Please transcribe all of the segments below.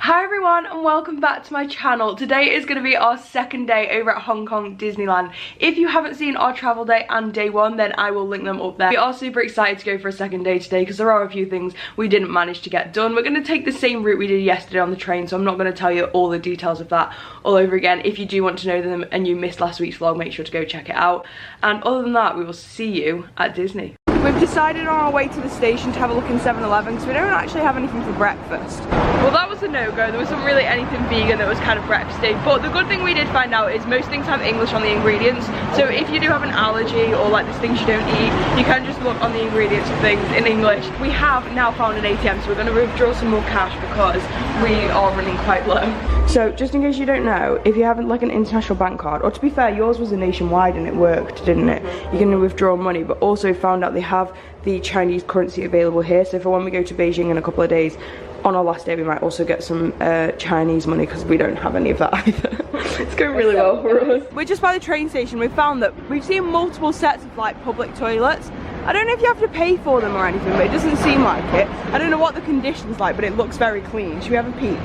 Hi everyone and welcome back to my channel. Today is going to be our second day over at Hong Kong Disneyland. If you haven't seen our travel day and day one, then I will link them up there. We are super excited to go for a second day today because there are a few things we didn't manage to get done. We're going to take the same route we did yesterday on the train, so I'm not going to tell you all the details of that all over again. If you do want to know them and you missed last week's vlog, make sure to go check it out. And other than that, we will see you at Disney. We've decided on our way to the station to have a look in 7-Eleven because we don't actually have anything for breakfast. Well, that was a no-go. There wasn't really anything vegan that was kind of breakfasty, but the good thing we did find out is most things have English on the ingredients, so if you do have an allergy or like there's things you don't eat, you can just look on the ingredients of things in English. We have now found an ATM, so we're going to withdraw some more cash because we are running quite low. So just in case you don't know, if you have like an international bank card, or to be fair, yours was a nationwide and it worked, didn't it? You can withdraw money, but also found out they have the Chinese currency available here, so for when we go to Beijing in a couple of days, on our last day we might also get some Chinese money because we don't have any of that either. It's going really well for us. We're just by the train station. We found that we've seen multiple sets of like public toilets. I don't know if you have to pay for them or anything, but it doesn't seem like it. I don't know what the condition's like, but it looks very clean. Should we have a peek?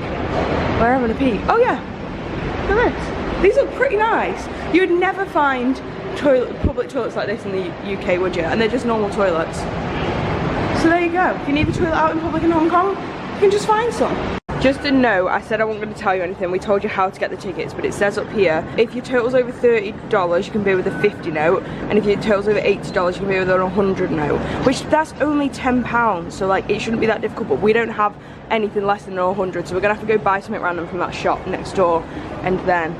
We're having a peek. Oh yeah, there is. These look pretty nice. You would never find public toilets like this in the UK, would you? And they're just normal toilets. So there you go. If you need a toilet out in public in Hong Kong, you can just find some. Just a note, I said I wasn't going to tell you anything. We told you how to get the tickets, but it says up here, if your total's over $30, you can pay with a 50 note, and if your total's over $80, you can pay with a 100 note, which that's only £10, so like it shouldn't be that difficult, but we don't have anything less than 100, so we're going to have to go buy something random from that shop next door, and then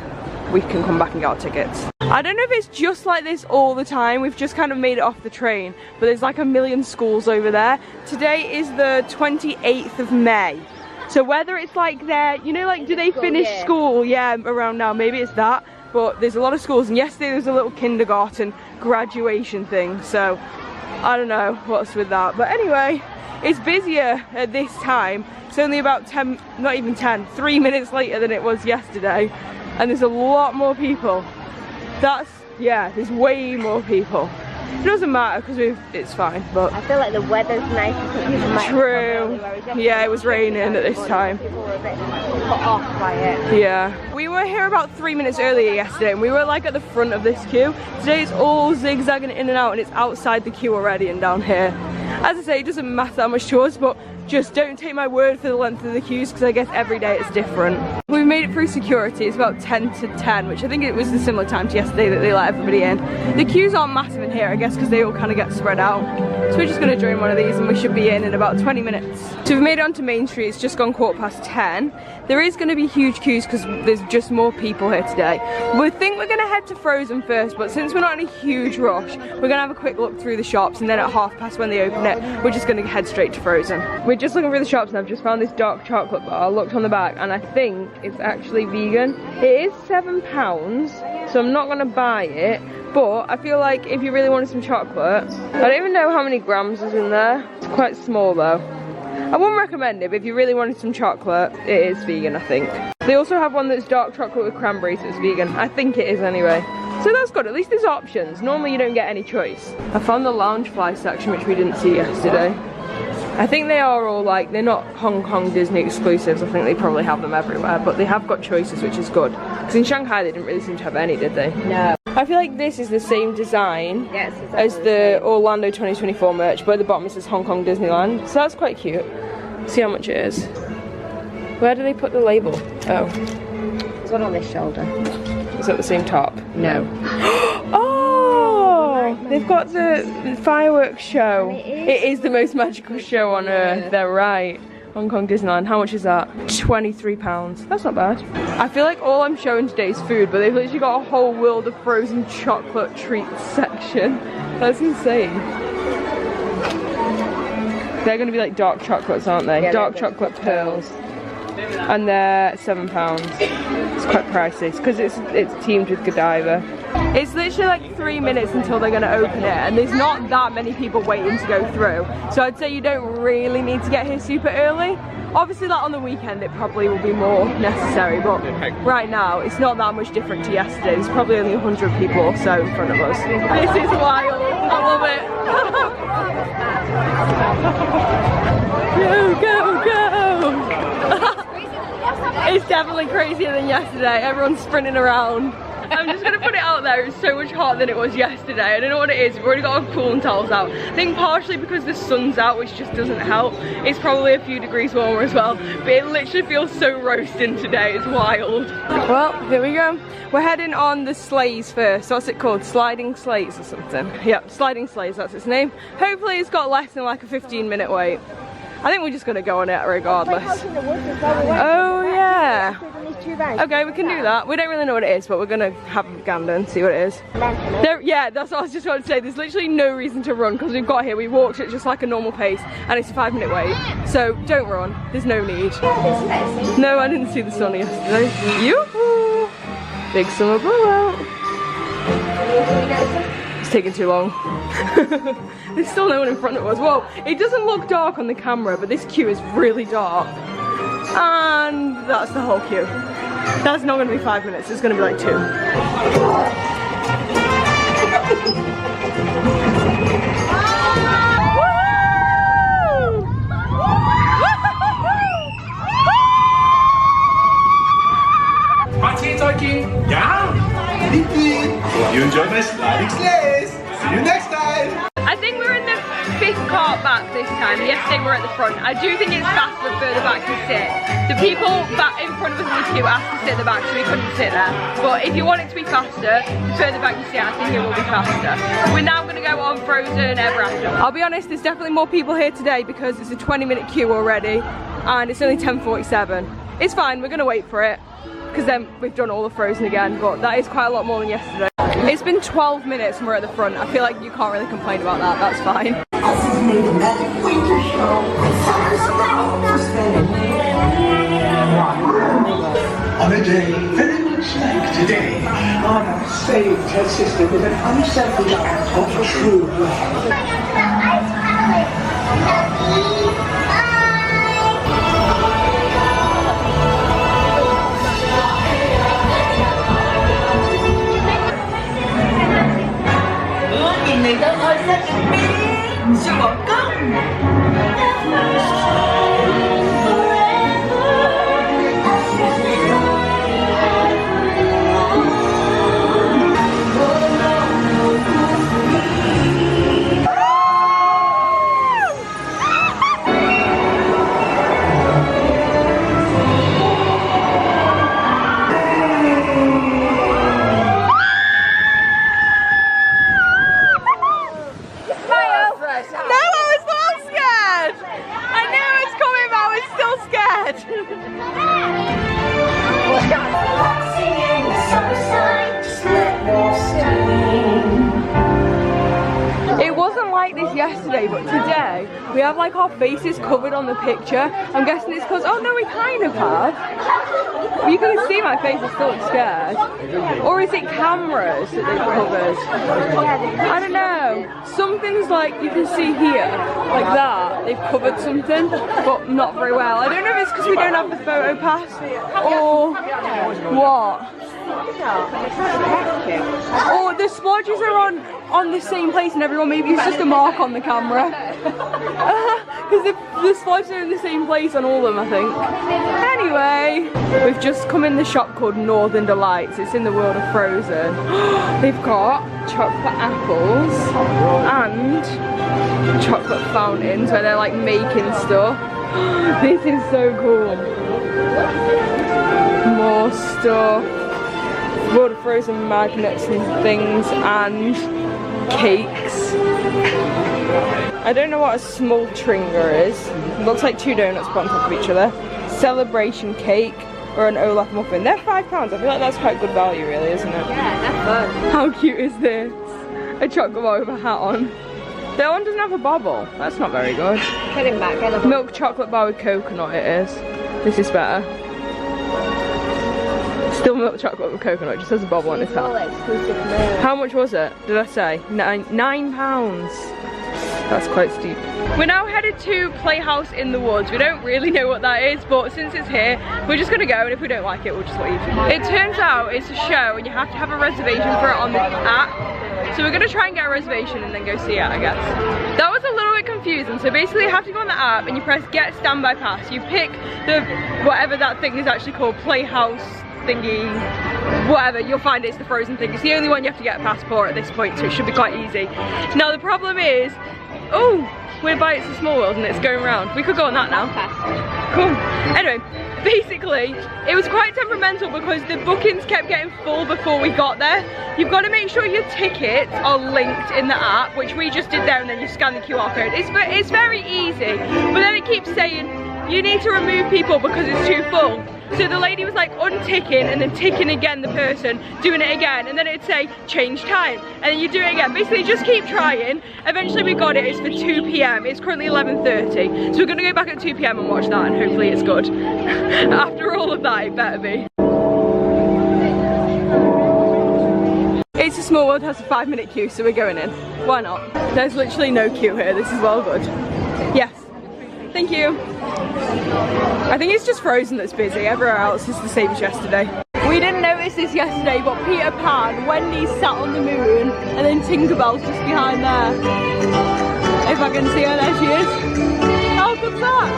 we can come back and get our tickets. I don't know if it's just like this all the time. We've just kind of made it off the train, but there's like a million schools over there. Today is the 28th of May. So whether it's like there, you know, like do they finish school? Yeah, around now, maybe it's that. But there's a lot of schools, and yesterday there was a little kindergarten graduation thing. So I don't know what's with that. But anyway, it's busier at this time. It's only about 10, not even 10, 3 minutes later than it was yesterday. And there's a lot more people. Yeah, there's way more people. It doesn't matter because it's fine, but I feel like the weather's nice. True. Yeah, it was raining at this time. People were a bit put off by it. Yeah. We were here about 3 minutes earlier yesterday, and we were like at the front of this queue. Today it's all zigzagging in and out, and it's outside the queue already and down here. As I say, it doesn't matter that much to us, but just don't take my word for the length of the queues because I guess every day it's different. We've made it through security. It's about 10 to 10, which I think it was a similar time to yesterday that they let everybody in. The queues aren't massive in here, I guess, because they all kind of get spread out. So we're just going to join one of these and we should be in about 20 minutes. So we've made it onto Main Street. It's just gone 10:15. There is going to be huge queues because there's just more people here today. We think we're going to head to Frozen first, but since we're not in a huge rush, we're going to have a quick look through the shops, and then at 1:30 when they open it, we're just going to head straight to Frozen. We're just looking through the shops and I've just found this dark chocolate bar. I looked on the back and I think it's actually vegan. It is £7, so I'm not going to buy it, but I feel like if you really wanted some chocolate, I don't even know how many grams is in there. It's quite small though. I wouldn't recommend it, but if you really wanted some chocolate, it is vegan, I think. They also have one that's dark chocolate with cranberries that's vegan. I think it is anyway. So that's good, at least there's options. Normally you don't get any choice. I found the Loungefly section, which we didn't see yesterday. I think they are all like, they're not Hong Kong Disney exclusives. I think they probably have them everywhere, but they have got choices, which is good. Because in Shanghai they didn't really seem to have any, did they? No. I feel like this is the same design as the Orlando 2024 merch, but at the bottom it says Hong Kong Disneyland. So that's quite cute. See how much it is. Where do they put the label? Oh. It's one on this shoulder. Is that the same top? No. Oh! They've got the fireworks show. It is the most magical show on earth. They're right. Hong Kong Disneyland. How much is that? £23. That's not bad. I feel like all I'm showing today is food, but they've literally got a whole world of frozen chocolate treats section. That's insane. They're going to be like dark chocolates, aren't they? Yeah, dark chocolate pearls. And they're £7. It's quite pricey because it's teamed with Godiva. It's literally like 3 minutes until they're going to open it, and there's not that many people waiting to go through. So I'd say you don't really need to get here super early. Obviously, like on the weekend, it probably will be more necessary, but right now it's not that much different to yesterday. There's probably only 100 people or so in front of us. This is wild. I love it. Go, go, go! Definitely crazier than yesterday. Everyone's sprinting around. I'm just gonna put it out there, it's so much hotter than it was yesterday. I don't know what it is, we've already got our cooling towels out. I think partially because the sun's out, which just doesn't help. It's probably a few degrees warmer as well, but it literally feels so roasting today, it's wild. Well, here we go. We're heading on the sleighs first. What's it called? Sliding sleighs or something? Yep, sliding sleighs, that's its name. Hopefully it's got less than like a 15-minute wait. I think we're just gonna go on it regardless. Oh yeah. Okay, we can do that. We don't really know what it is, but we're gonna have a gander and see what it is. Yeah, that's what I was just about to say. There's literally no reason to run because we've got here. We walked at just like a normal pace, and it's a 5-minute wait. So don't run. There's no need. No, I didn't see the sun yesterday. Yoo-hoo! Big summer blowout. It's taking too long. There's still no one in front of us. Well, it doesn't look dark on the camera, but this queue is really dark. And that's the whole queue. That's not going to be 5 minutes, it's going to be like 2. Party talking? Yeah? You enjoyed my sliding sleighs. See you next time. I think we're in the 5th cart back this time. Yesterday we were at the front. I do think it's faster further back to sit. The people back in front of us in the queue asked to sit at the back, so we couldn't sit there. But if you want it to be faster, the further back you sit, I think it will be faster. We're now going to go on Frozen Ever After. I'll be honest, there's definitely more people here today because it's a 20-minute queue already, and it's only 10:47. It's fine, we're going to wait for it, because then we've done all the Frozen again, but that is quite a lot more than yesterday. It's been 12 minutes and we're at the front. I feel like you can't really complain about that, that's fine. On a day very much like today, Anna saved her sister with an unselfish act of true love. Yesterday, but today we have like our faces covered on the picture. I'm guessing it's because, oh no, we kind of have. You can see my face, I still look scared. Or is it cameras that they've covered? I don't know. Something's like, you can see here, like that, they've covered something, but not very well. I don't know if it's because we don't have the photo pass, or what. Or the splodges are on the same place and everyone, maybe it's just a mark on the camera. Because the splodges are in the same place on all of them, I think. Anyway, we've just come in the shop called Northern Delights. It's in the world of Frozen. They've got chocolate apples and chocolate fountains where they're like making stuff. This is so cool. More stuff. World of Frozen magnets and things and cakes. I don't know what a smultringer is. It looks like 2 donuts put on top of each other. Celebration cake or an Olaf muffin. They're £5. I feel like that's quite good value really, isn't it? Yeah, that's fun. How cute is this? A chocolate bar with a hat on. That one doesn't have a bobble. That's not very good. Put him back. Get a Milk chocolate bar with coconut it is. This is better. Still milk chocolate with coconut, just has a bobble on its hat. How much was it? Did I say? £9. That's quite steep. We're now headed to Playhouse in the Woods. We don't really know what that is, but since it's here, we're just gonna go, and if we don't like it, we'll just leave. It turns out it's a show and you have to have a reservation for it on the app. So we're gonna try and get a reservation and then go see it, I guess. That was a little bit confusing. So basically you have to go on the app and you press get standby pass. You pick the, whatever that thing is actually called, Playhouse thingy, whatever, you'll find it's the frozen thing. It's the only one you have to get a passport at this point, so it should be quite easy. Now the problem is, oh, we're by It's a Small World and it's going round. We could go on that now. Cool. Anyway, basically, it was quite temperamental because the bookings kept getting full before we got there. You've got to make sure your tickets are linked in the app, which we just did there, and then you scan the QR code. It's very easy, but then it keeps saying you need to remove people because it's too full. So the lady was like unticking and then ticking again the person, doing it again, and then it'd say change time, and then you do it again. Basically just keep trying. Eventually we got it. It's for 2 PM. It's currently 11:30. So we're gonna go back at 2 PM and watch that, and hopefully it's good. After all of that, it better be. It's a Small World has a 5-minute queue, so we're going in. Why not? There's literally no queue here. This is well good. Yes. Thank you. I think it's just Frozen that's busy. Everywhere else is the same as yesterday. We didn't notice this yesterday, but Peter Pan, Wendy's sat on the moon, and then Tinkerbell's just behind there. If I can see her, there she is. How good's that?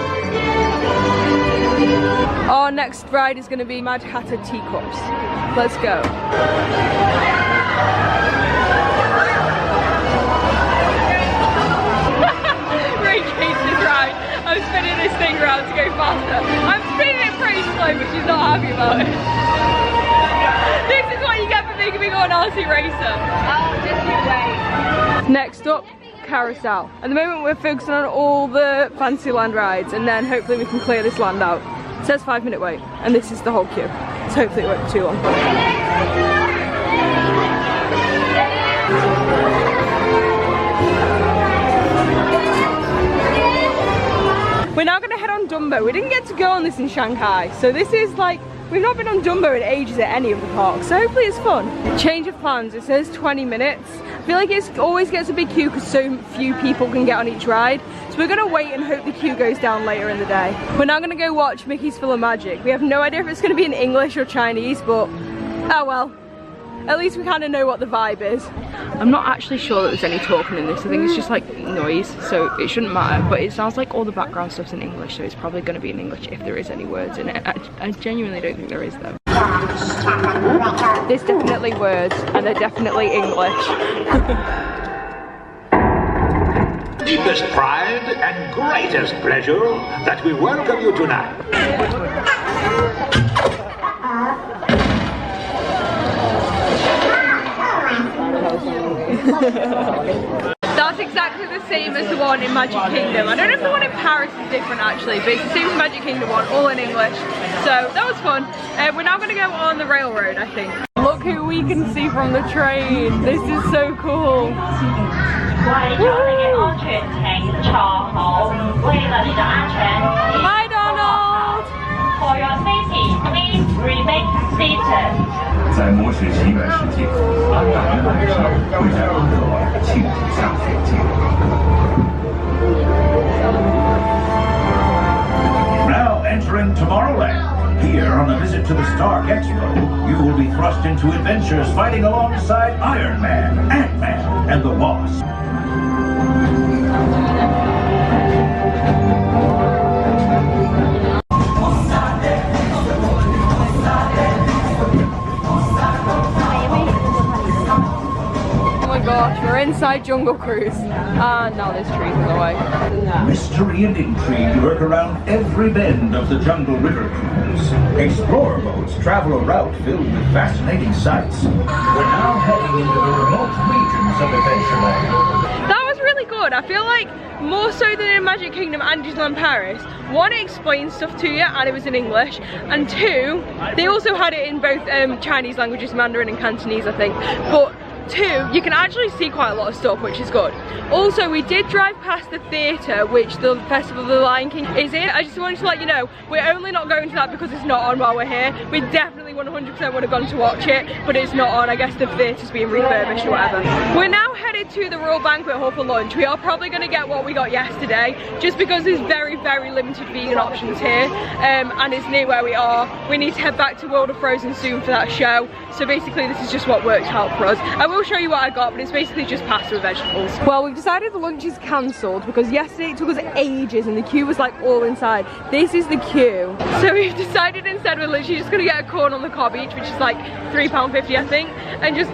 Our next ride is going to be Mad Hatter Teacups. Let's go. I'm spinning this thing around to go faster. I'm spinning it pretty slow, but she's not happy about it. This is what you get for making me go on RC Racer. Oh, just you wait. Next up, Carousel. At the moment we're focusing on all the Fantasyland rides, and then hopefully we can clear this land out. It says 5-minute wait, and this is the whole queue. So hopefully it won't be too long. We're now gonna head on Dumbo. We didn't get to go on this in Shanghai, so this is like, we've not been on Dumbo in ages at any of the parks, so hopefully it's fun. Change of plans, it says 20 minutes. I feel like it always gets a big queue because so few people can get on each ride. So we're gonna wait and hope the queue goes down later in the day. We're now gonna go watch Mickey's Full of Magic. We have no idea if it's gonna be in English or Chinese, but oh well. At least we kind of know what the vibe is. I'm not actually sure that there's any talking in this. I think it's just like noise, so it shouldn't matter. But it sounds like all the background stuff's in English, so it's probably going to be in English if there is any words in it. I genuinely don't think there is though. There's definitely words, and they're definitely English. Deepest pride and greatest pleasure that we welcome you tonight. That's exactly the same as the one in Magic Kingdom. I don't know if the one in Paris is different actually, but it's the same as Magic Kingdom one, all in English. So that was fun. We're now going to go on the railroad, I think. Look who we can see from the train. This is so cool. Hi Donald! For your safety, please remain seated. 在魔雪奇缘世界，安达的晚上会在温哥华庆祝下雪节。Now entering Tomorrowland. Here on a visit to the Stark Expo, you will be thrust into adventures fighting alongside Iron Man, Ant-Man, and the Wasp. Gosh, we're inside Jungle Cruise. And now there's trees in the way. Mystery and intrigue lurk around every bend of the Jungle River cruise. Explorer boats travel a route filled with fascinating sights. We're now heading into the remote regions of Adventureland. That was really good. I feel like more so than in Magic Kingdom and Disneyland Paris, one, it explained stuff to you and it was in English, and two, they also had it in both Chinese languages, Mandarin and Cantonese I think, but 2, you can actually see quite a lot of stuff, which is good. Also, we did drive past the theatre, which the Festival of the Lion King is in. I just wanted to let you know, we're only not going to that because it's not on while we're here. We definitely 100% would have gone to watch it, but it's not on. I guess the theatre's being refurbished or whatever. We're now headed to the Royal Banquet Hall for lunch. We are probably going to get what we got yesterday, just because there's very, very limited vegan options here, and it's near where we are. We need to head back to World of Frozen soon for that show, so basically this is just what worked out for us. I will show you what I got, but it's basically just pasta with vegetables. Well, we've decided the lunch is cancelled because yesterday it took us ages and the queue was like all inside. This is the queue. So we've decided instead we're literally just gonna get a corn on the cob each, which is like £3.50 I think, and just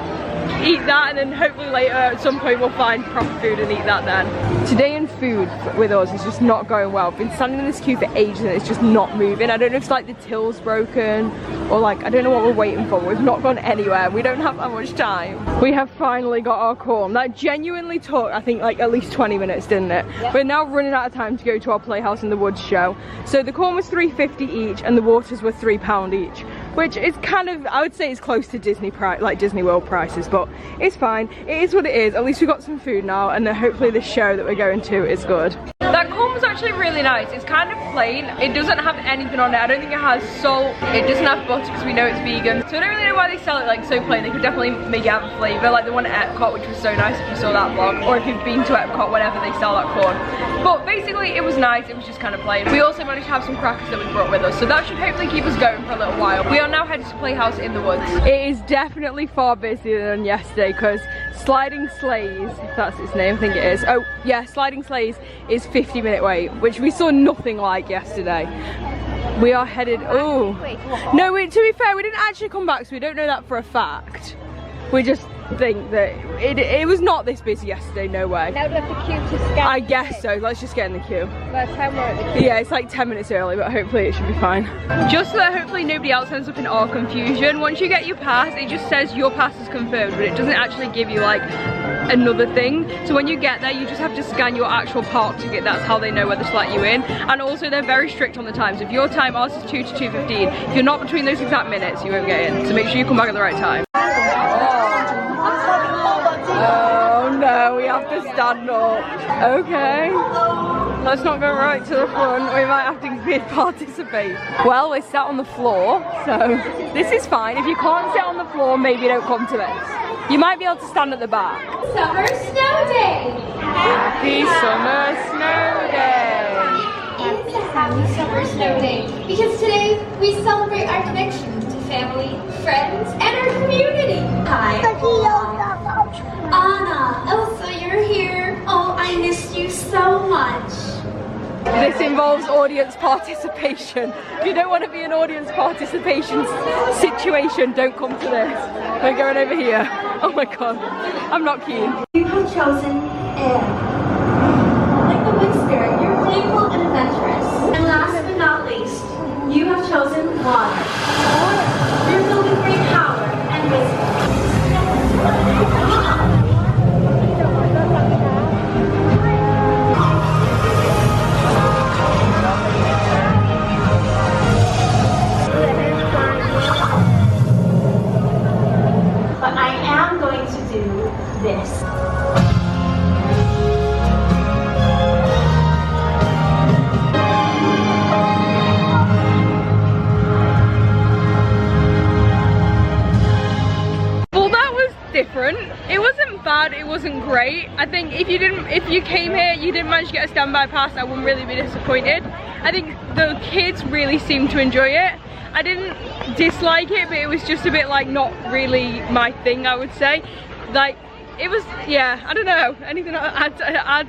eat that, and then hopefully later at some point we'll find proper food and eat that then. Today in food with us is just not going well. We've been standing in this queue for ages and it's just not moving. I don't know if it's like the till's broken or like, I don't know what we're waiting for. We've not gone anywhere. We don't have that much time. We have finally got our corn. That genuinely took, I think, like at least 20 minutes, didn't it? Yep. We're now running out of time to go to our Playhouse in the Woods show. So the corn was £3.50 each and the waters were £3 each, which is kind of, I would say it's close to Disney World prices, but it's fine. It is what it is. At least we got some food now, and then hopefully this show that we're going to is good. That corn was actually really nice. It's kind of plain. It doesn't have anything on it. I don't think it has salt. It doesn't have butter because we know it's vegan. So I don't really know why they sell it like so plain. They could definitely make it have a flavour, like the one at Epcot, which was so nice if you saw that vlog, or if you've been to Epcot whenever they sell that corn. But basically it was nice. It was just kind of plain. We also managed to have some crackers that we brought with us, so that should hopefully keep us going for a little while. We are now headed to Playhouse in the Woods. It is definitely far busier than yesterday because Sliding Sleighs, if that's its name, I think it is. Oh yeah, Sliding Sleighs is 50-minute wait, which we saw nothing like yesterday. We are headed, oh. No, to be fair, we didn't actually come back, so we don't know that for a fact. We just think that it was not this busy yesterday, no way. Now do we have the queue to scan? I guess so, let's just get in the queue. By the time we're at the queue. Yeah, it's like 10 minutes early, but hopefully it should be fine. Just so that hopefully nobody else ends up in our confusion, once you get your pass, it just says your pass is confirmed, but it doesn't actually give you like another thing. So when you get there, you just have to scan your actual park ticket. That's how they know whether to let you in. And also they're very strict on the times. If your time, ours is 2 to 2:15, if you're not between those exact minutes, you won't get in. So make sure you come back at the right time. Oh no, we have to stand up. Okay. Let's not go right to the front. We might have to participate. Well, we're sat on the floor, so this is fine. If you can't sit on the floor, maybe don't come to this. You might be able to stand at the back. Summer Snow Day! Happy Summer Snow Day! It's a happy Summer Snow Day because today we celebrate our connection to family, friends, and our community. Hi. Anna, Elsa, you're here. Oh, I missed you so much. This involves audience participation. If you don't want to be an audience participation situation, don't come to this. We're going over here. Oh my god, I'm not keen. You have chosen air. Like the wind spirit, you're playful and adventurous. And last but not least, you have chosen water. You're filled with great power and wisdom. But I am going to do this. Different. It wasn't bad, it wasn't great. I think if you came here, you didn't manage to get a standby pass, I wouldn't really be disappointed. I think the kids really seemed to enjoy it. I didn't dislike it, but it was just a bit like not really my thing, I would say. Like, it was, yeah, I don't know, anything to add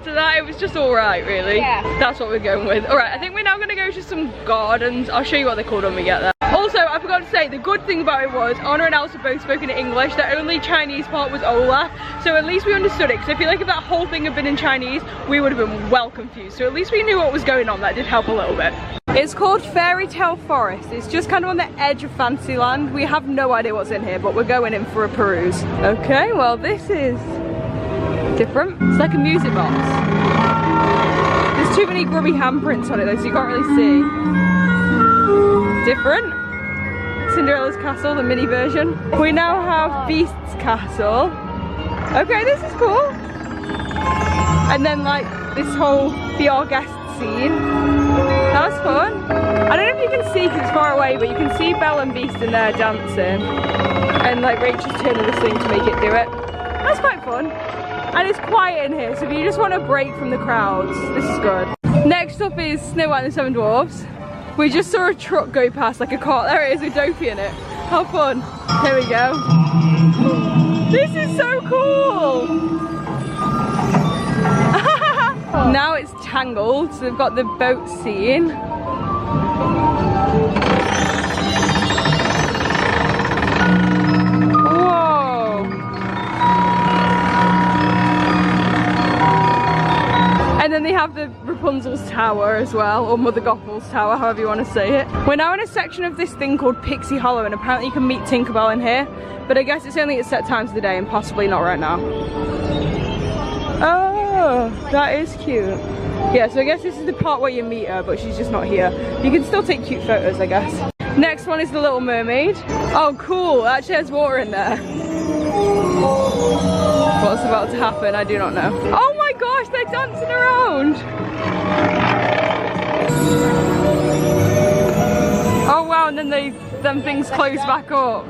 to that? It was just alright, really. Yeah. That's what we're going with. Alright, I think we're now going to go to some gardens. I'll show you what they're called when we get there. Also, I forgot to say, the good thing about it was Anna and Elsa both spoke in English. The only Chinese part was Olaf, so at least we understood it. Because I feel like if that whole thing had been in Chinese, we would have been well confused. So at least we knew what was going on. That did help a little bit. It's called Fairy Tale Forest. It's just kind of on the edge of Fantasyland. We have no idea what's in here, but we're going in for a peruse. Okay, well this is different. It's like a music box. There's too many grubby handprints on it though, so you can't really see. Different. Cinderella's Castle, the mini version. We now have Beast's Castle. Okay, this is cool. And then like this whole Be Our Guest scene. That was fun. I don't know if you can see because it's far away, but you can see Belle and Beast in there dancing. And like Rachel's turning this thing to make it do it. That's quite fun. And it's quiet in here, so if you just want a break from the crowds, this is good. Next up is Snow White and the Seven Dwarfs. We just saw a truck go past, like a car. There it is with Dopey in it. How fun. Here we go. This is so cool. Now it's Tangled, so they've got the boat scene. Whoa. And then they have the Rapunzel's Tower as well, or Mother Gothel's Tower, however you want to say it. We're now in a section of this thing called Pixie Hollow, and apparently you can meet Tinkerbell in here, but I guess it's only at set times of the day and possibly not right now. Oh, that is cute. Yeah, so I guess this is the part where you meet her, but she's just not here. You can still take cute photos, I guess. Next one is the Little Mermaid. Oh, cool, it actually has water in there. What's about to happen, I do not know. Oh my gosh, they're dancing around. Oh wow, and then them things close back up.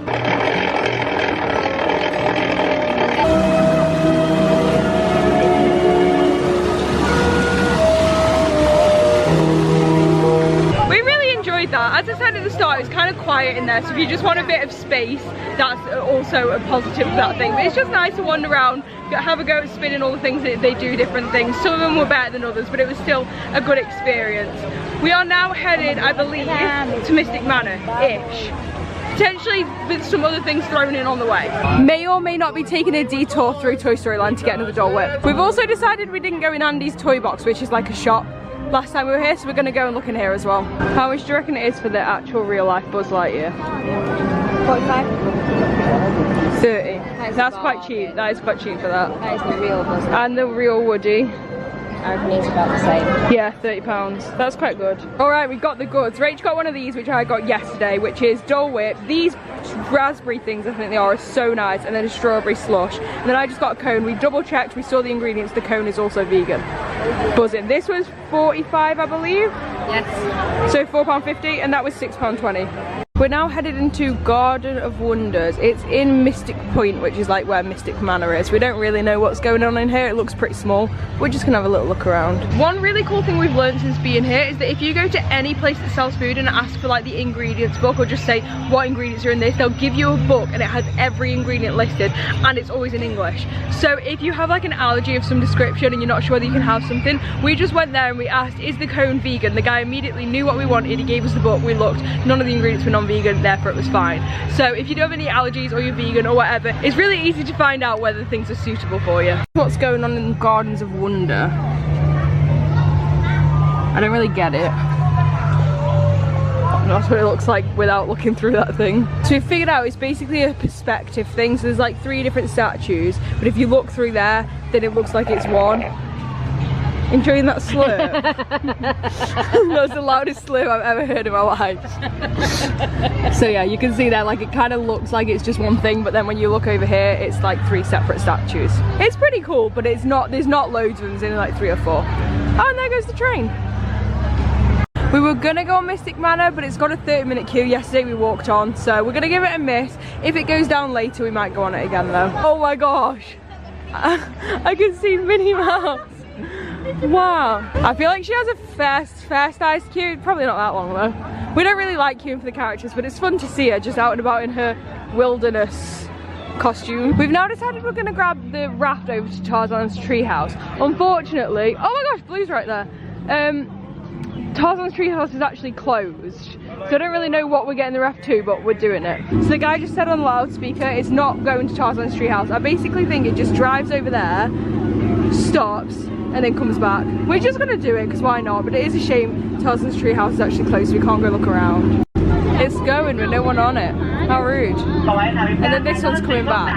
We really enjoyed that. As I said at the start, it's kind of quiet in there, so if you just want a bit of space, that's also a positive of that thing. But it's just nice to wander around, have a go at spinning all the things that they do different things. Some of them were better than others, but it was still a good experience. We are now headed, I believe, to Mystic Manor-ish. Potentially with some other things thrown in on the way. May or may not be taking a detour through Toy Story Land to get another Dole Whip. We've also decided we didn't go in Andy's Toy Box, which is like a shop, last time we were here, so we're going to go and look in here as well. How much do you reckon it is for the actual real life Buzz Lightyear? 45? 30. That's quite cheap. That is quite cheap for that. That is the real Buzz. And the real Woody. I reckon it's about the same. Yeah, £30. That's quite good. Alright, we got the goods. Rach got one of these, which I got yesterday, which is Dole Whip. These raspberry things, I think they are so nice. And then a strawberry slush. And then I just got a cone. We double checked, we saw the ingredients. The cone is also vegan. Buzzing. This was £45, I believe. Yes. So £4.50, and that was £6.20. We're now headed into Garden of Wonders. It's in Mystic Point, which is like where Mystic Manor is. We don't really know what's going on in here. It looks pretty small. We're just gonna have a little look around. One really cool thing we've learned since being here is that if you go to any place that sells food and ask for like the ingredients book, or just say what ingredients are in this, they'll give you a book and it has every ingredient listed, and it's always in English. So if you have like an allergy of some description and you're not sure whether you can have something, we just went there and we asked, is the cone vegan? The guy immediately knew what we wanted. He gave us the book, we looked, none of the ingredients were non-vegan, therefore it was fine. So if you do have any allergies or you're vegan or whatever, it's really easy to find out whether things are suitable for you. What's going on in Gardens of Wonder? I don't really get it. That's what it looks like without looking through that thing. So we figured out it's basically a perspective thing. So there's like 3 different statues, but if you look through there, then it looks like it's one. Enjoying that slurp? That's the loudest slurp I've ever heard in my life. So yeah, you can see there, like it kind of looks like it's just one thing, but then when you look over here, it's like 3 separate statues. It's pretty cool, but it's not, there's not loads of them, there's only like 3 or 4. Oh, and there goes the train. We were gonna go on Mystic Manor, but it's got a 30-minute queue. Yesterday we walked on, so we're gonna give it a miss. If it goes down later, we might go on it again though. Oh my gosh, I can see Minnie Mouse. Wow. I feel like she has a fair sized queue. Probably not that long though. We don't really like queuing for the characters, but it's fun to see her just out and about in her wilderness costume. We've now decided we're gonna grab the raft over to Tarzan's treehouse. Unfortunately, oh my gosh, Blue's right there. Tarzan's treehouse is actually closed, so I don't really know what we're getting the raft to, but we're doing it. So the guy just said on the loudspeaker it's not going to Tarzan's treehouse. I basically think it just drives over there, stops, and then comes back. We're just gonna do it because why not, but it is a shame Tarzan's treehouse is actually closed, so we can't go look around. It's going with no one on it. How rude. And then this one's coming back.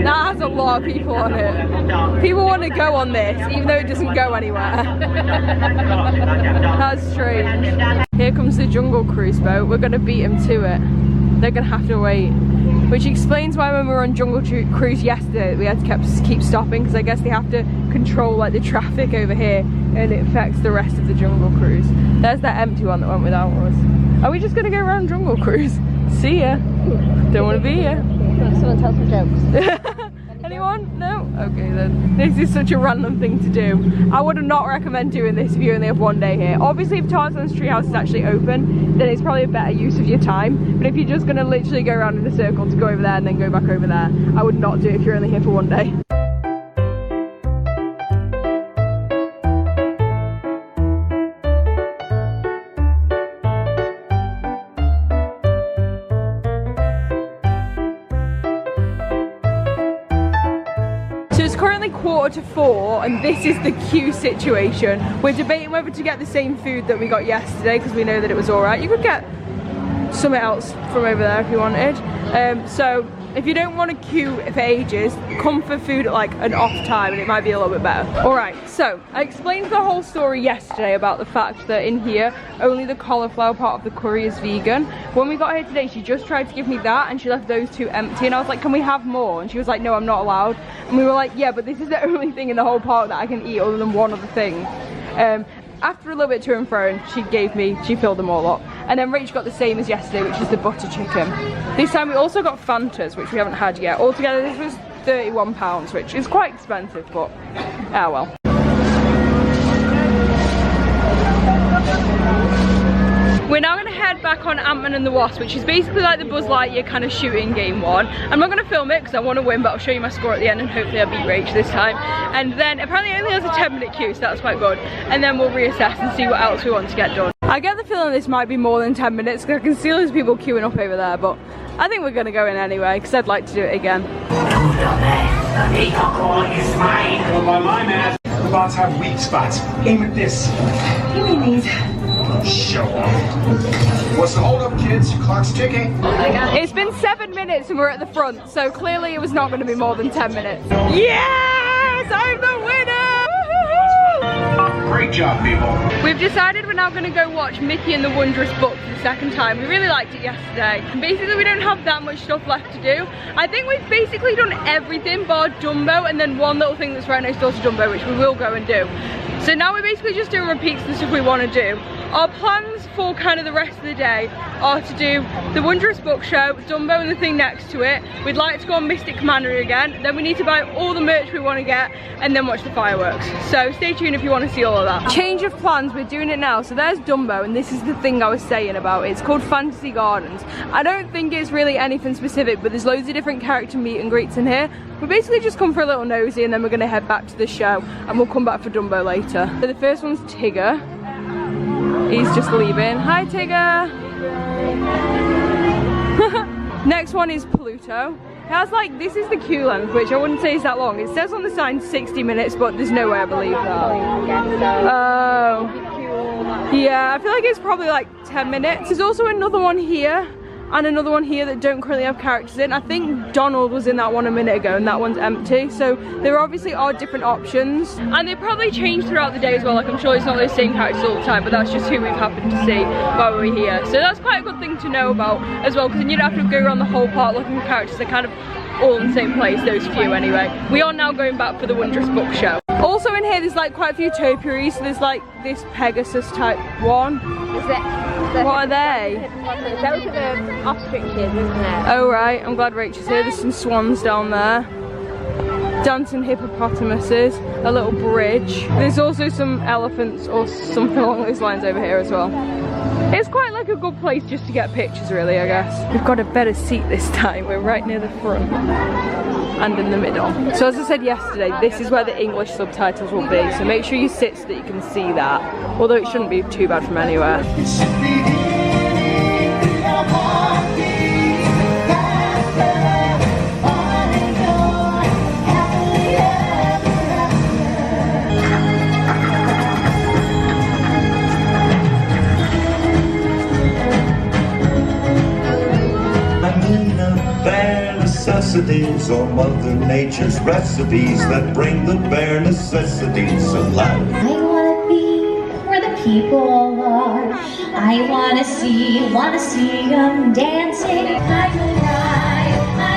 That has a lot of people on it. People want to go on this, even though it doesn't go anywhere. That's strange. Here comes the Jungle Cruise boat. We're going to beat them to it. They're going to have to wait. which explains why when we were on Jungle Cruise yesterday we had to keep stopping, because I guess they have to control like the traffic over here and it affects the rest of the Jungle Cruise. There's that empty one that went without us. Are we just gonna go around Jungle Cruise? See ya. Don't want to be here. Someone tell some jokes. Anyone? No? Okay then. This is such a random thing to do. I would not recommend doing this if you only have one day here. Obviously if Tarzan's Treehouse is actually open, then it's probably a better use of your time. But if you're just going to literally go around in a circle to go over there and then go back over there, I would not do it if you're only here for one day. Currently 3:45 and this is the queue situation. We're debating whether to get the same food that we got yesterday because we know that it was alright. You could get something else from over there if you wanted. So if you don't want to queue for ages, come for food at like an off time and it might be a little bit better. Alright, so I explained the whole story yesterday about the fact that in here only the cauliflower part of the curry is vegan. When we got here today she just tried to give me that and she left those two empty and I was like, can we have more? And she was like, no, I'm not allowed. And we were like, yeah, but this is the only thing in the whole park that I can eat other than one other thing. After a little bit to and fro, she filled them all up. And then Rach got the same as yesterday, which is the butter chicken. This time we also got Fantas, which we haven't had yet. Altogether this was £31, which is quite expensive, but ah well. We're now going to head back on Ant-Man and the Wasp, which is basically like the Buzz Lightyear kind of shooting game one. I'm not going to film it because I want to win, but I'll show you my score at the end and hopefully I'll beat Rach this time. And then apparently it only has a 10-minute queue, so that's quite good. And then we'll reassess and see what else we want to get done. I get the feeling this might be more than 10 minutes because I can see there's people queuing up over there, but I think we're going to go in anyway because I'd like to do it again. The peacock is mine. Well, by my math, the bots have weak spots. Aim at this. Give me these. Show off. What's the hold up, kids? Clock's ticking. It's been 7 minutes and we're at the front, so clearly it was not going to be more than 10 minutes. Yes! I'm the winner! Great job, people. We've decided we're now going to go watch Mickey and the Wondrous Book for the second time. We really liked it yesterday. Basically, we don't have that much stuff left to do. I think we've basically done everything bar Dumbo and then one little thing that's right next door to Dumbo, which we will go and do. So now we're basically just doing repeats of the stuff we want to do. Our plans for kind of the rest of the day are to do the Wondrous Book Show, Dumbo and the thing next to it. We'd like to go on Mystic Manor again. Then we need to buy all the merch we want to get and then watch the fireworks. So stay tuned if you want to see all of that. Change of plans, we're doing it now. So there's Dumbo and this is the thing I was saying about. It's called Fantasy Gardens. I don't think it's really anything specific, but there's loads of different character meet and greets in here. We basically just come for a little nosy and then we're going to head back to the show and we'll come back for Dumbo later. So the first one's Tigger. He's just leaving. Hi Tigger! Next one is Pluto. It has like, this is the queue length, which I wouldn't say is that long. It says on the sign 60 minutes, but there's no way I believe that. Oh. Yeah, I feel like it's probably like 10 minutes. There's also another one here and another one here that don't currently have characters in. I think Donald was in that one a minute ago and that one's empty. So there obviously are different options. And they probably change throughout the day as well. Like I'm sure it's not the same characters all the time, but that's just who we've happened to see while we're here. So that's quite a good thing to know about as well, because then you don't have to go around the whole park looking for characters. They're kind of all in the same place, those few anyway. We are now going back for the Wondrous Book Show. Also in here there's like quite a few topiaries. So there's like this Pegasus type one. Is it? What are they? Those are the ostriches, isn't it? Oh right, I'm glad Rachel's here. There's some swans down there. Dancing hippopotamuses, a little bridge. There's also some elephants or something along those lines over here as well. It's quite like a good place just to get pictures really, I guess. We've got a better seat this time. We're right near the front and in the middle. So as I said yesterday, this is where the English subtitles will be. So make sure you sit so that you can see that. Although it shouldn't be too bad from anywhere. Necessities or Mother Nature's recipes that bring the bare necessities of life. I wanna be where the people are. I wanna see them dancing. I will ride.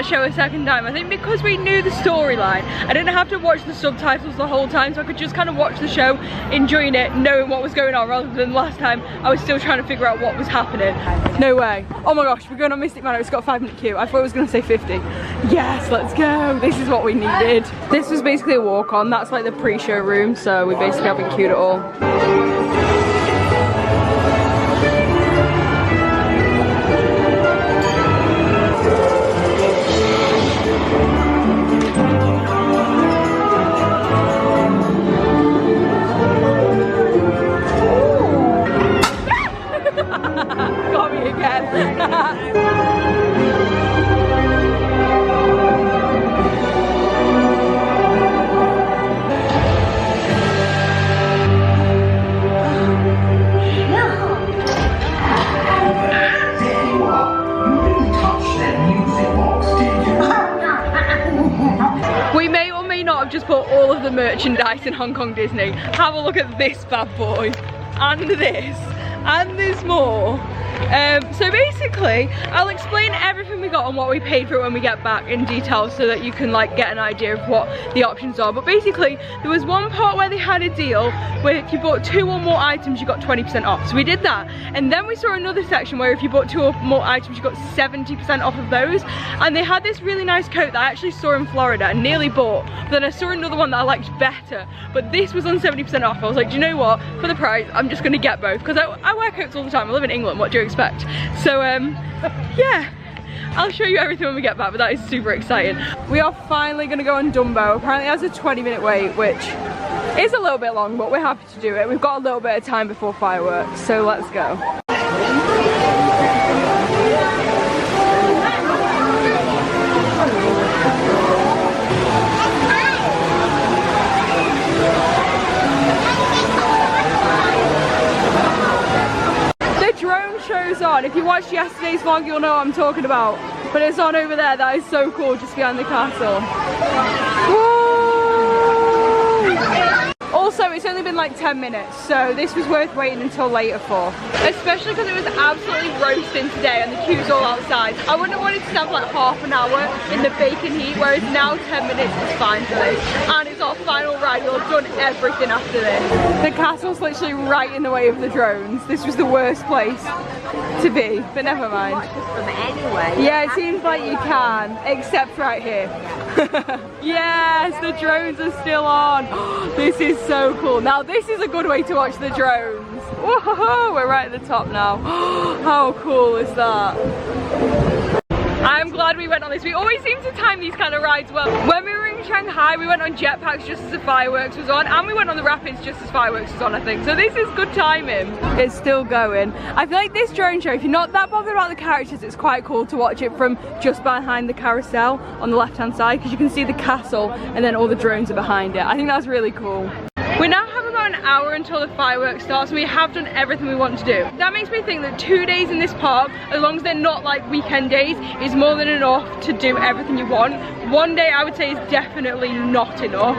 that show a second time. I think because we knew the storyline, I didn't have to watch the subtitles the whole time, so I could just kind of watch the show, enjoying it, knowing what was going on, rather than last time I was still trying to figure out what was happening. No way. Oh my gosh, we're going on Mystic Manor. It's got a 5-minute queue. I thought it was going to say 50. Yes, let's go. This is what we needed. This was basically a walk-on. That's like the pre-show room, so we basically haven't queued at all. Got me again. We may or may not have just bought all of the merchandise in Hong Kong Disney. Have a look at this bad boy, and this, and there's more. So basically, I'll explain everything we got and what we paid for it when we get back in detail, so that you can like get an idea of what the options are. But basically, there was one part where they had a deal where if you bought 2 or more items, you got 20% off. So we did that, and then we saw another section where if you bought 2 or more items, you got 70% off of those. And they had this really nice coat that I actually saw in Florida and nearly bought, but then I saw another one that I liked better, but this was on 70% off. I was like, do you know what, for the price I'm just gonna get both, because I wear coats all the time. I live in England, what do you expect? So yeah, I'll show you everything when we get back, but that is super exciting. We are finally gonna go on Dumbo. Apparently it has a 20-minute wait, which is a little bit long, but we're happy to do it. We've got a little bit of time before fireworks, so let's go. Show's on. If you watched yesterday's vlog, you'll know what I'm talking about, but it's on over there. That is so cool, just behind the castle. Woo! Also, it's only been like 10 minutes, so this was worth waiting until later for, especially because it was absolutely roasting today and the queue's all outside. I wouldn't have wanted to stand for like half an hour in the baking heat, whereas now 10 minutes is fine for this, and it's our final ride. We'll have done everything after this. The castle's literally right in the way of the drones. This was the worst place to be, but never mind. Watch this from anyway. Yeah, it seems like you can, except right here. Yes, the drones are still on. This is so cool. Now this is a good way to watch the drones. Whoa, we're right at the top now. How cool is that? I'm glad we went on this. We always seem to time these kind of rides well. When we were in Shanghai, we went on jetpacks just as the fireworks was on, and we went on the rapids just as fireworks was on, I think. So this is good timing. It's still going. I feel like this drone show, if you're not that bothered about the characters, it's quite cool to watch it from just behind the carousel on the left-hand side, because you can see the castle and then all the drones are behind it. I think that's really cool. We now have about an hour until the fireworks starts, and we have done everything we want to do. That makes me think that 2 days in this park, as long as they're not like weekend days, is more than enough to do everything you want. 1 day I would say is definitely not enough.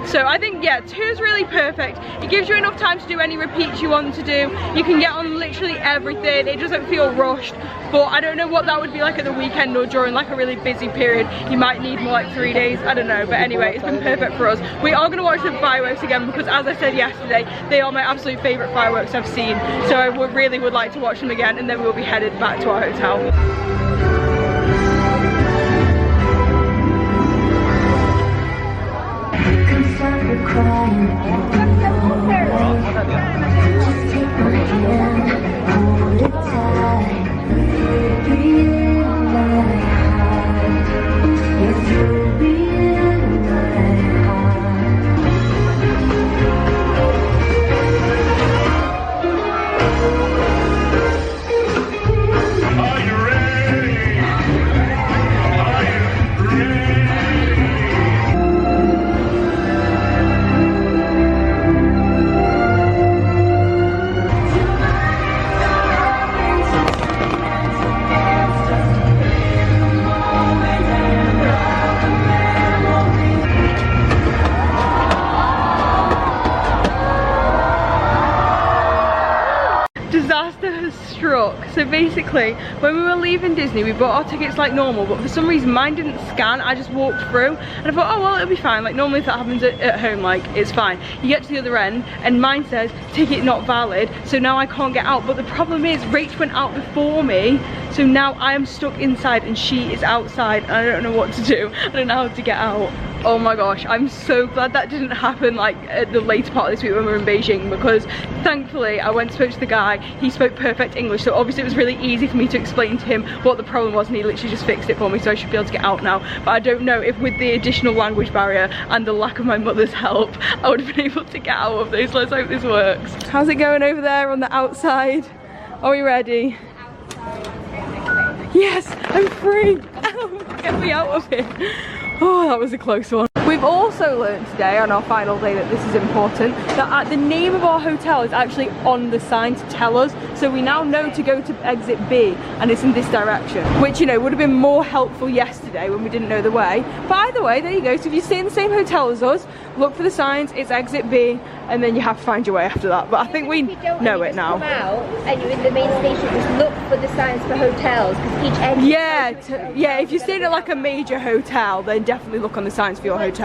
So I think, yeah, 2 is really perfect. It gives you enough time to do any repeats you want to do. You can get on literally everything. It doesn't feel rushed, but I don't know what that would be like at the weekend or during like a really busy period. You might need more like 3 days, I don't know, but anyway, it's been perfect for us. We are gonna watch the fireworks again, because as I said yesterday, they are my absolute favorite fireworks I've seen. So I really would like to watch them again, and then we'll be headed back to our hotel. stuck. So basically, when we were leaving Disney, we bought our tickets like normal, but for some reason mine didn't scan. I just walked through and I thought, oh well, it'll be fine. Like normally if that happens at home, like it's fine. You get to the other end and mine says ticket not valid, so now I can't get out. But the problem is Rach went out before me, so now I am stuck inside and she is outside and I don't know what to do. I don't know how to get out. Oh my gosh, I'm so glad that didn't happen like at the later part of this week when we were in Beijing, because thankfully I went and spoke to the guy. He spoke perfect English, so obviously it was really easy for me to explain to him what the problem was and he literally just fixed it for me, so I should be able to get out now. But I don't know if with the additional language barrier and the lack of my mother's help I would have been able to get out of this. Let's hope this works. How's it going over there on the outside? Are we ready? Yes, I'm free. Get me out of here. Oh, that was a close one. We've also learned today, on our final day, that this is important, that the name of our hotel is actually on the sign to tell us. So we now know to go to exit B, and it's in this direction. Which, you know, would have been more helpful yesterday when we didn't know the way. But either way, there you go. So if you stay in the same hotel as us, look for the signs, it's exit B, and then you have to find your way after that. But I think we know it now. Come out and you're in the main station, just look for the signs for hotels, because each exit. Yeah, if you're staying at like a major hotel, then definitely look on the signs for your hotel.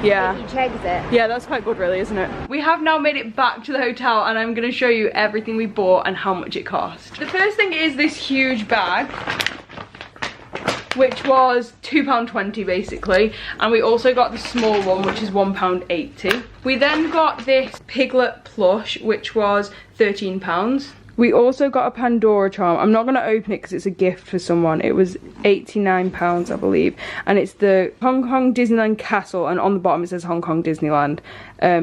Yeah. Each exit. Yeah, that's quite good really, isn't it? We have now made it back to the hotel and I'm gonna show you everything we bought and how much it cost. The first thing is this huge bag, which was £2.20 basically, and we also got the small one, which is £1.80. We then got this Piglet plush, which was £13. We also got a Pandora charm. I'm not going to open it because it's a gift for someone. It was £89, I believe. And it's the Hong Kong Disneyland castle, and on the bottom it says Hong Kong Disneyland.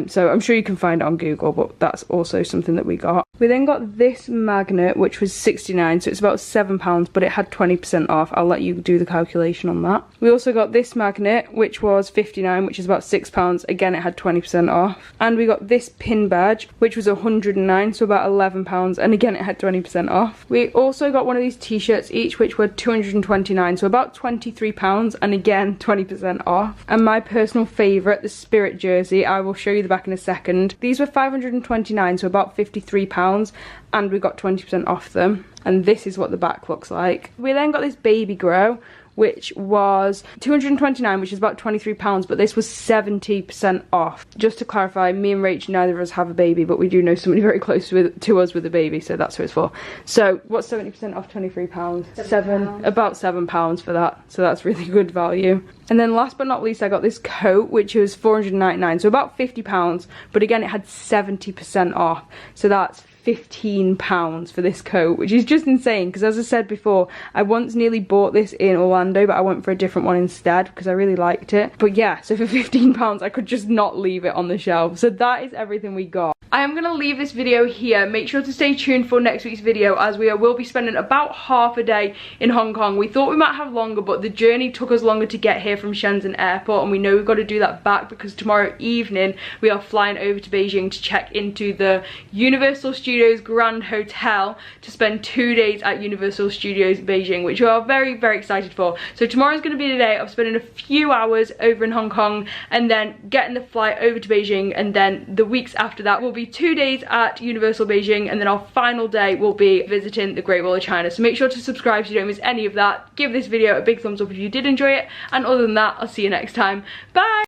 So I'm sure you can find it on Google, but that's also something that we got. We then got this magnet, which was £69, so it's about £7, but it had 20% off. I'll let you do the calculation on that. We also got this magnet, which was £59, which is about £6. Again, it had 20% off. And we got this pin badge, which was £109, so about £11. And again, it had 20% off. We also got one of these t-shirts each, which were £229, so about £23, and again 20% off. And my personal favourite, the Spirit jersey, I will show you the back in a second. These were £529, so about £53, and we got 20% off them. And this is what the back looks like. We then got this baby grow, which was £229, which is about £23, but this was 70% off. Just to clarify, me and Rach, neither of us have a baby, but we do know somebody very close to us with a baby, so that's who it's for. So what's 70% off £23? About £7 for that, so that's really good value. And then last but not least, I got this coat, which was £499, so about £50, but again, it had 70% off, so that's £15 for this coat, which is just insane, because as I said before, I once nearly bought this in Orlando, but I went for a different one instead because I really liked it. But yeah, so for £15 I could just not leave it on the shelf. So that is everything we got. I am going to leave this video here. Make sure to stay tuned for next week's video, as we will be spending about half a day in Hong Kong. We thought we might have longer, but the journey took us longer to get here from Shenzhen Airport, and we know we've got to do that back because tomorrow evening we are flying over to Beijing to check into the Universal Studios Grand Hotel to spend 2 days at Universal Studios Beijing, which we are very, very excited for. So tomorrow is going to be the day of spending a few hours over in Hong Kong and then getting the flight over to Beijing, and then the weeks after that will be 2 days at Universal Beijing, and then our final day will be visiting the Great Wall of China. So make sure to subscribe so you don't miss any of that. Give this video a big thumbs up if you did enjoy it, and other than that, I'll see you next time. Bye!